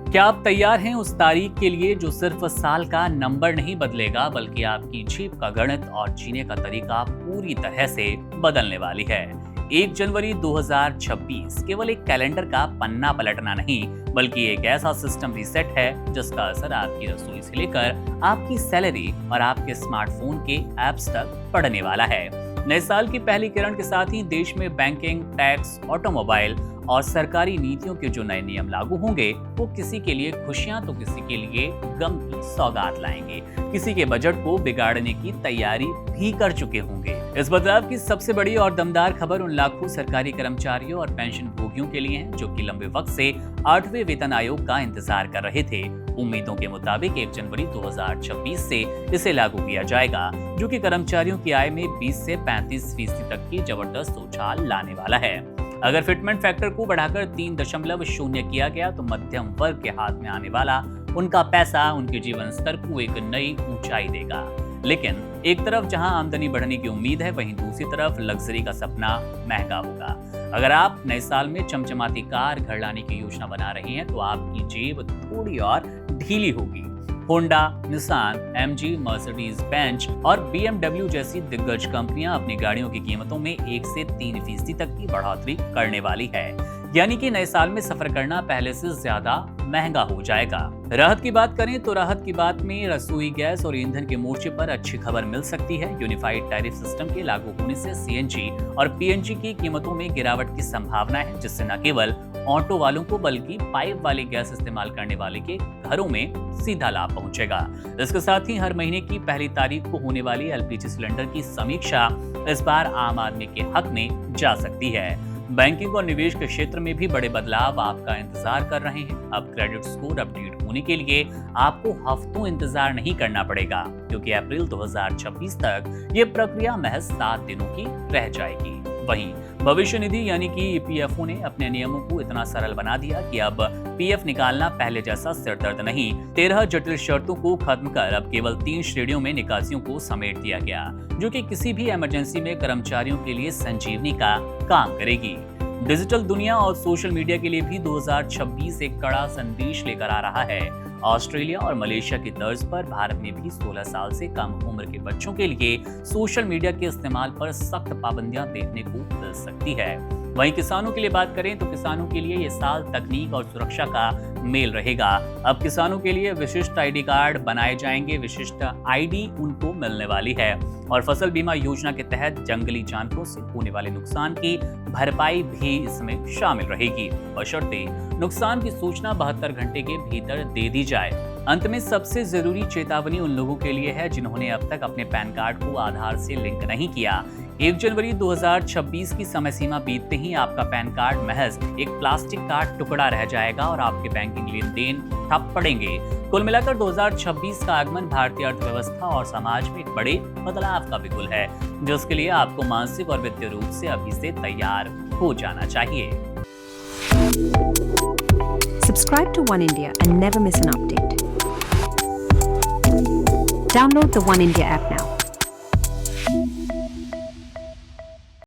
क्या आप तैयार हैं उस तारीख के लिए जो सिर्फ साल का नंबर नहीं बदलेगा बल्कि आपकी जेब का गणित और जीने का तरीका पूरी तरह से बदलने वाली है। 1 जनवरी 2026 केवल एक कैलेंडर का पन्ना पलटना नहीं बल्कि एक ऐसा सिस्टम रीसेट है जिसका असर आपकी रसोई से लेकर आपकी सैलरी और आपके स्मार्टफोन के ऐप्स तक पड़ने वाला है। नए साल की पहली किरण के साथ ही देश में बैंकिंग, टैक्स, ऑटोमोबाइल और सरकारी नीतियों के जो नए नियम लागू होंगे वो किसी के लिए खुशियां तो किसी के लिए गम की सौगात लाएंगे। किसी के बजट को बिगाड़ने की तैयारी भी कर चुके होंगे। इस बदलाव की सबसे बड़ी और दमदार खबर उन लाखों सरकारी कर्मचारियों और पेंशन भोगियों के लिए है जो कि लंबे वक्त से 8वें वेतन आयोग का इंतजार कर रहे थे। उम्मीदों के मुताबिक 1 जनवरी 2026 से इसे लागू किया जाएगा, जो कि कर्मचारियों की आय में 20 से 35% तक की जबरदस्त उछाल लाने वाला है। अगर फिटमेंट फैक्टर को बढ़ाकर 3.0 किया गया तो मध्यम वर्ग के हाथ में आने वाला उनका पैसा उनके जीवन स्तर को एक नई ऊंचाई देगा। लेकिन एक तरफ जहां आमदनी बढ़ने की उम्मीद है, वहीं दूसरी तरफ लग्जरी का सपना महंगा होगा। अगर आप नए साल में चमचमाती कार घर लाने की योजना बना रहे हैं तो आपकी जेब थोड़ी और ढीली होगी। Honda, Nissan, MG, Mercedes Benz और बीएमडब्ल्यू जैसी दिग्गज कंपनियां अपनी गाड़ियों की कीमतों में 1 से 3% तक की बढ़ोतरी करने वाली है। यानी कि नए साल में सफर करना पहले से ज्यादा महंगा हो जाएगा। राहत की बात करें तो राहत की बात में रसोई गैस और ईंधन के मोर्चे पर अच्छी खबर मिल सकती है। यूनिफाइड टैरिफ सिस्टम के लागू होने से सीएनजी और पीएनजी की कीमतों में गिरावट की संभावना है, जिससे न केवल ऑटो वालों को बल्कि पाइप वाली गैस इस्तेमाल करने वाले के घरों में सीधा लाभ पहुंचेगा। इसके साथ ही हर महीने की पहली तारीख को होने वाली एलपीजी सिलेंडर की समीक्षा इस बार आम आदमी के हक में जा सकती है। बैंकिंग और निवेश के क्षेत्र में भी बड़े बदलाव आपका इंतजार कर रहे हैं। अब क्रेडिट स्कोर अपडेट होने के लिए आपको हफ्तों इंतजार नहीं करना पड़ेगा, क्योंकि अप्रैल 2026 तक ये प्रक्रिया महज 7 दिनों की रह जाएगी। वहीं भविष्य निधि यानी कि ईपीएफओ ने अपने नियमों को इतना सरल बना दिया कि अब पीएफ निकालना पहले जैसा सिरदर्द नहीं। 13 जटिल शर्तों को खत्म कर अब केवल 3 श्रेणियों में निकासियों को समेट दिया गया, जो कि किसी भी इमरजेंसी में कर्मचारियों के लिए संजीवनी का काम करेगी। डिजिटल दुनिया और सोशल मीडिया के लिए भी 2026 एक कड़ा संदेश लेकर आ रहा है। ऑस्ट्रेलिया और मलेशिया की तर्ज पर भारत में भी 16 साल से कम उम्र के बच्चों के लिए सोशल मीडिया के इस्तेमाल पर सख्त पाबंदियां देखने को मिल सकती है। वहीं किसानों के लिए बात करें तो किसानों के लिए ये साल तकनीक और सुरक्षा का मेल रहेगा। अब किसानों के लिए विशिष्ट आईडी कार्ड बनाए जाएंगे। विशिष्ट आईडी उनको मिलने वाली है और फसल बीमा योजना के तहत जंगली जानवरों से होने वाले नुकसान की भरपाई भी इसमें शामिल रहेगी, बशर्ते नुकसान की सूचना 72 घंटे के भीतर दे दी जाए। अंत में सबसे जरूरी चेतावनी उन लोगों के लिए है जिन्होंने अब तक अपने पैन कार्ड को आधार से लिंक नहीं किया। 1 जनवरी 2026 की समय सीमा बीतते ही आपका पैन कार्ड महज एक प्लास्टिक का टुकड़ा रह जाएगा और आपके बैंकिंग लेन देन ठप पड़ेंगे। कुल मिलाकर 2026 का आगमन भारतीय अर्थव्यवस्था और समाज में एक बड़े बदलाव का बिगुल है, जिसके लिए आपको मानसिक और वित्तीय रूप से अभी से तैयार हो जाना चाहिए। Subscribe to One India and never miss an update. Download the One India app now.